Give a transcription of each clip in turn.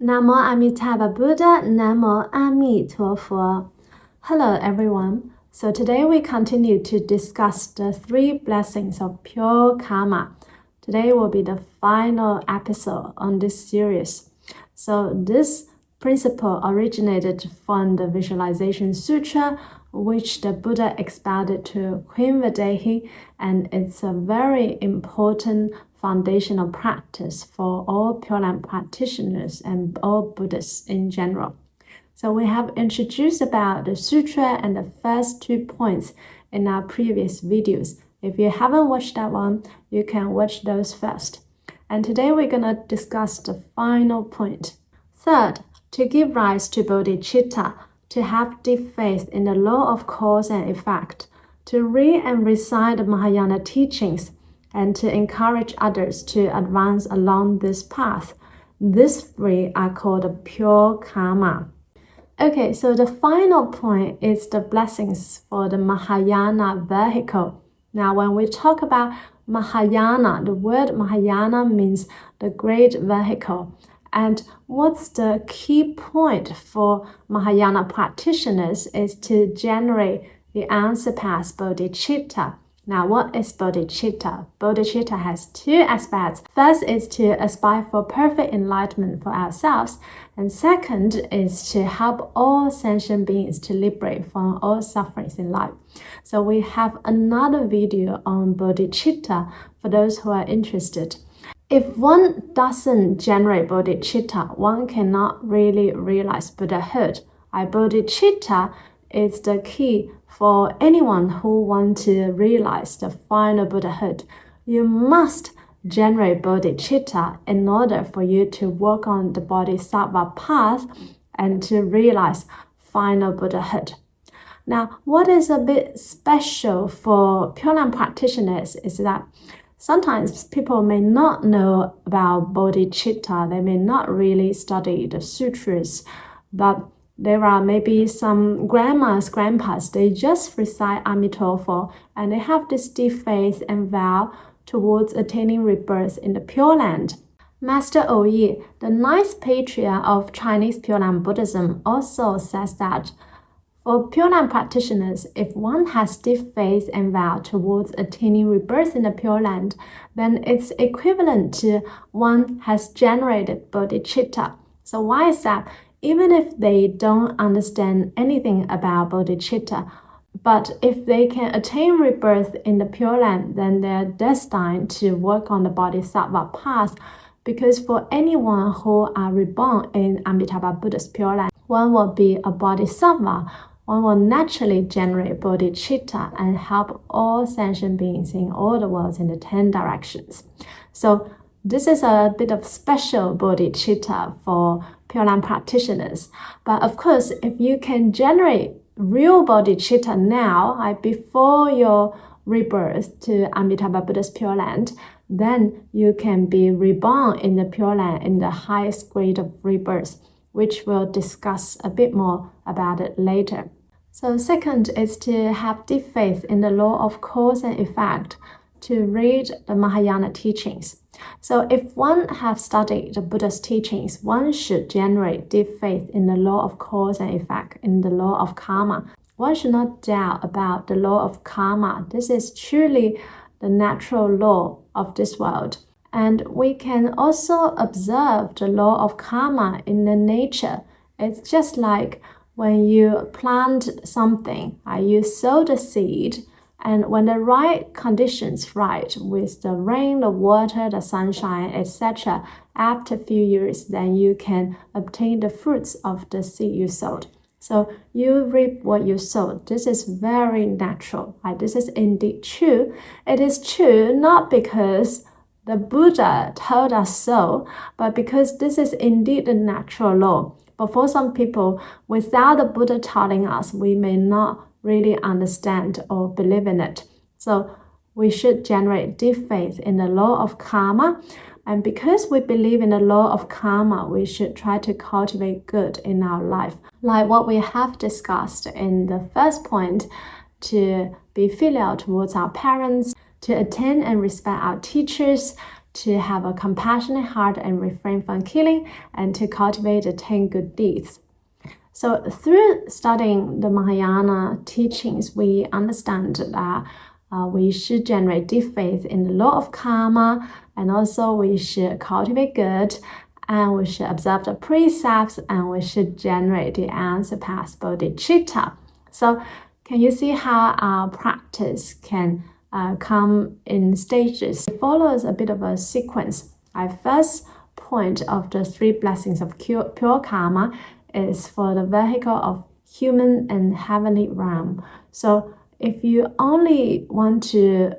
Namo Amitabha Buddha, Namo Amitofo. Hello everyone. So today we continue to discuss the 3 blessings of pure karma. Today will be the final episode on this series. So this principle originated from the Visualization Sutra, which the Buddha expounded to Queen Vaidehi, and it's a very important foundational practice for all Pure Land practitioners and all Buddhists in general. So we have introduced about the sutra and the first 2 points in our previous videos. If you haven't watched that one, you can watch those first. And today we're going to discuss the final point. Third, to give rise to Bodhicitta, to have deep faith in the law of cause and effect, to read and recite the Mahayana teachings, and to encourage others to advance along this path. These 3 are called pure karma. Okay, so the final point is the blessings for the Mahayana vehicle. Now, when we talk about Mahayana, the word Mahayana means the great vehicle. And what's the key point for Mahayana practitioners is to generate the unsurpassed Bodhicitta. Now, what is Bodhicitta? Bodhicitta has 2 aspects. First is to aspire for perfect enlightenment for ourselves. And second is to help all sentient beings to liberate from all sufferings in life. So we have another video on Bodhicitta for those who are interested. If one doesn't generate Bodhicitta, one cannot really realize Buddhahood. Bodhicitta is the key for anyone who wants to realize the final Buddhahood. You must generate Bodhicitta in order for you to work on the Bodhisattva path and to realize final Buddhahood. Now, what is a bit special for Pure Land practitioners is that sometimes people may not know about Bodhicitta. They may not really study the sutras, but there are maybe some grandmas, grandpas, they just recite Amitofo and they have this deep faith and vow towards attaining rebirth in the Pure Land. Master Oyi, the 9th patriarch of Chinese Pure Land Buddhism, also says that for Pure Land practitioners, if one has deep faith and vow towards attaining rebirth in the Pure Land, then it's equivalent to one has generated Bodhicitta. So why is that? Even if they don't understand anything about Bodhicitta, but if they can attain rebirth in the Pure Land, then they're destined to work on the Bodhisattva path, because for anyone who are reborn in Amitabha Buddha's Pure Land, one will be a Bodhisattva. One will naturally generate Bodhicitta and help all sentient beings in all the worlds in the 10 directions. So this is a bit of special Bodhicitta for Pure Land practitioners. But of course, if you can generate real Bodhicitta now, before your rebirth to Amitabha Buddha's Pure Land, then you can be reborn in the Pure Land in the highest grade of rebirth, which we'll discuss a bit more about it later. So second is to have deep faith in the law of cause and effect, to read the Mahayana teachings. So if one has studied the Buddha's teachings, one should generate deep faith in the law of cause and effect, in the law of karma. One should not doubt about the law of karma. This is truly the natural law of this world. And we can also observe the law of karma in the nature. It's just like when you plant something, you sow the seed, and when the right conditions right, with the rain, the water, the sunshine, etc., after a few years, then you can obtain the fruits of the seed you sowed. So you reap what you sowed. This is very natural. This is indeed true. It is true not because the Buddha told us so, but because this is indeed the natural law. But for some people, without the Buddha telling us, we may not really understand or believe in it. So we should generate deep faith in the law of karma. And because we believe in the law of karma, we should try to cultivate good in our life. Like what we have discussed in the first point, to be filial towards our parents, to attend and respect our teachers, to have a compassionate heart and refrain from killing, and to cultivate the 10 good deeds. So through studying the Mahayana teachings, we understand that we should generate deep faith in the law of karma, and also we should cultivate good, and we should observe the precepts, and we should generate the unsurpassed bodhicitta. So can you see how our practice can come in stages? It follows a bit of a sequence. Our first point of the 3 blessings of pure karma is for the vehicle of human and heavenly realm. So if you only want to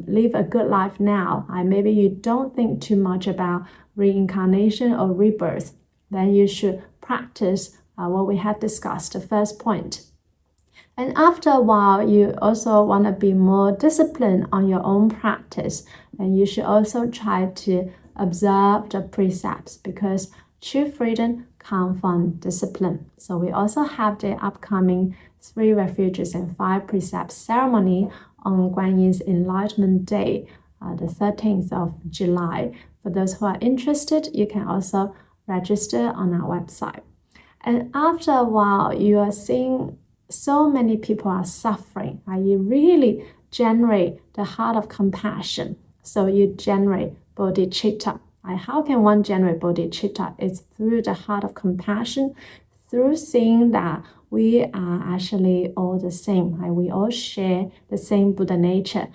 live a good life now, maybe you don't think too much about reincarnation or rebirth, then you should practice what we had discussed, the first point. And after a while, you also want to be more disciplined on your own practice, and you should also try to observe the precepts, because true freedom comes from discipline. So we also have the upcoming 3 Refuges and 5 Precepts Ceremony on Guanyin's Enlightenment Day, the 13th of July. For those who are interested, you can also register on our website. And after a while, you are seeing so many people are suffering. You really generate the heart of compassion. So you generate bodhicitta. How can one generate bodhicitta? It's through the heart of compassion, through seeing that we are actually all the same. We all share the same Buddha nature.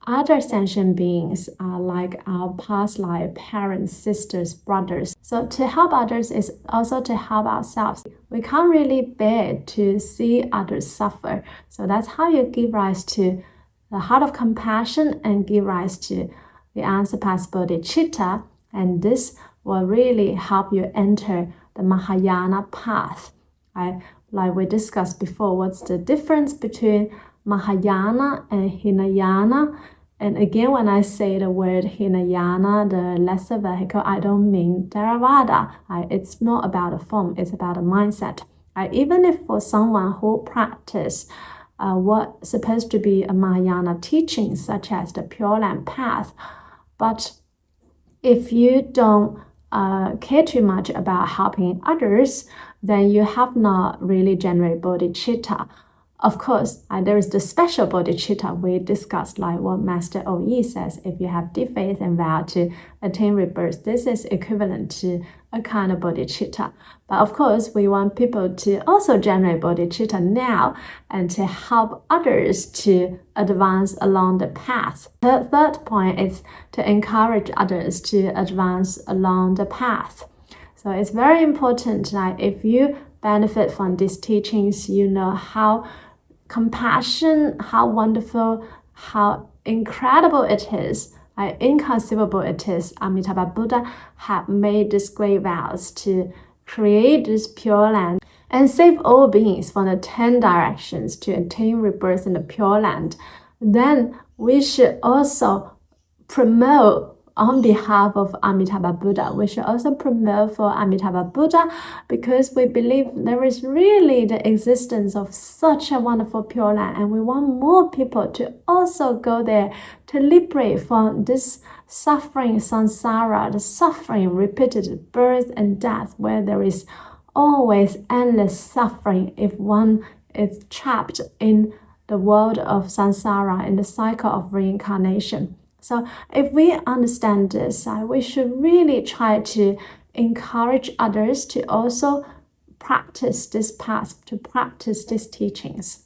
Other sentient beings are like our past life parents, sisters, brothers. So to help others is also to help ourselves. We can't really bear to see others suffer. So that's how you give rise to the heart of compassion and give rise to the unsurpassed bodhicitta. And this will really help you enter the Mahayana path. Like we discussed before, what's the difference between Mahayana and Hinayana? And again, when I say the word Hinayana, the lesser vehicle, I don't mean Theravada. It's not about a form, it's about a mindset. Even if for someone who practice what's supposed to be a Mahayana teaching, such as the Pure Land path, but if you don't care too much about helping others, then you have not really generated bodhicitta. Of course, there is the special bodhicitta we discussed, like what Master O.E. says. If you have deep faith and vow to attain rebirth, this is equivalent to a kind of bodhicitta. But of course, we want people to also generate bodhicitta now and to help others to advance along the path. The third point is to encourage others to advance along the path. So it's very important that if you benefit from these teachings, you know how compassion, how wonderful, how incredible it is, inconceivable it is. Amitabha Buddha had made these great vows to create this Pure Land and save all beings from the 10 directions to attain rebirth in the Pure Land. Then we should also promote on behalf of Amitabha Buddha. We should also promote for Amitabha Buddha, because we believe there is really the existence of such a wonderful Pure Land, and we want more people to also go there to liberate from this suffering samsara, the suffering repeated birth and death, where there is always endless suffering if one is trapped in the world of samsara, in the cycle of reincarnation. So if we understand this, we should really try to encourage others to also practice this path, to practice these teachings.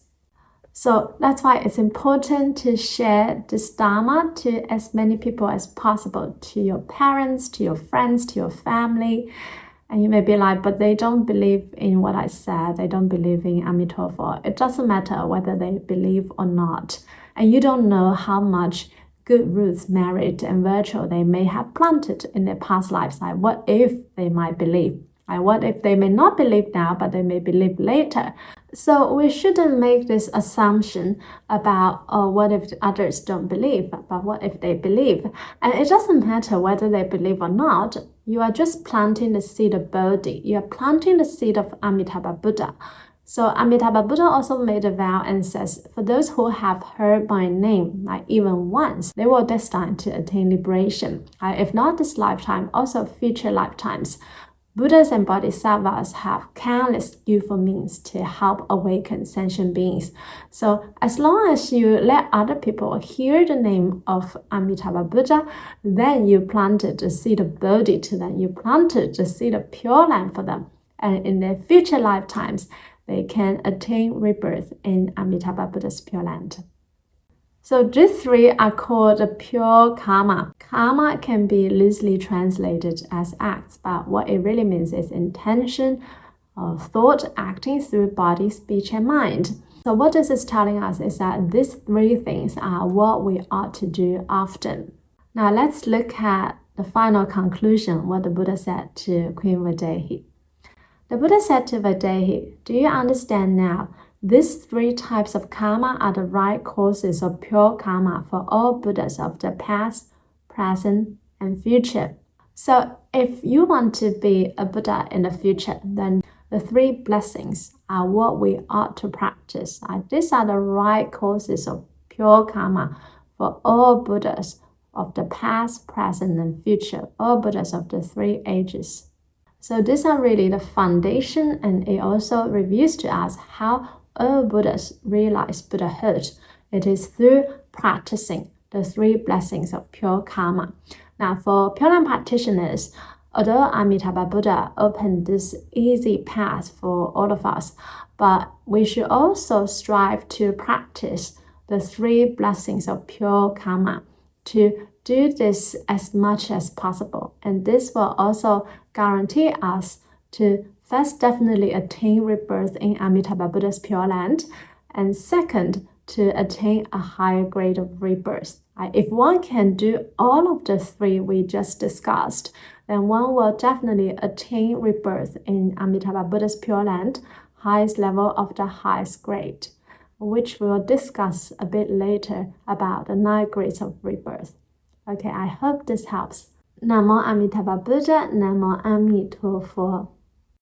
So that's why it's important to share this Dharma to as many people as possible, to your parents, to your friends, to your family. And you may be like, but they don't believe in what I said. They don't believe in Amitabha. It doesn't matter whether they believe or not. And you don't know how much good roots, merit, and virtue they may have planted in their past lives. What if they might believe? What if they may not believe now, but they may believe later? So we shouldn't make this assumption about, what if others don't believe, but what if they believe? And it doesn't matter whether they believe or not. You are just planting the seed of Bodhi. You are planting the seed of Amitabha Buddha. So Amitabha Buddha also made a vow and says, for those who have heard my name, like even once, they will destined to attain liberation. If not this lifetime, also future lifetimes. Buddhas and Bodhisattvas have countless skillful means to help awaken sentient beings. So as long as you let other people hear the name of Amitabha Buddha, then you planted the seed of Bodhi to them. You planted the seed of Pure Land for them. And in their future lifetimes, they can attain rebirth in Amitabha Buddha's Pure Land. So these three are called the pure karma. Karma can be loosely translated as acts, but what it really means is intention or thought acting through body, speech, and mind. So what this is telling us is that these three things are what we ought to do often. Now let's look at the final conclusion, what the Buddha said to Queen Vaidehi. The Buddha said to Vaidehi, do you understand now? These three types of karma are the right causes of pure karma for all Buddhas of the past, present, and future. So if you want to be a Buddha in the future, then the three blessings are what we ought to practice. These are the right causes of pure karma for all Buddhas of the past, present, and future, all Buddhas of the three ages. So these are really the foundation, and it also reveals to us how all Buddhas realize Buddhahood. It is through practicing the three blessings of pure karma. Now, for Pure Land practitioners, although Amitabha Buddha opened this easy path for all of us, but we should also strive to practice the three blessings of pure karma, to do this as much as possible. And this will also guarantee us to first, definitely attain rebirth in Amitabha Buddha's Pure Land, and second, to attain a higher grade of rebirth. If one can do all of the three we just discussed, then one will definitely attain rebirth in Amitabha Buddha's Pure Land, highest level of the highest grade, which we'll discuss a bit later about the 9 grades of rebirth. Okay, I hope this helps. Namo Amitabha Buddha, Namo Amitofo.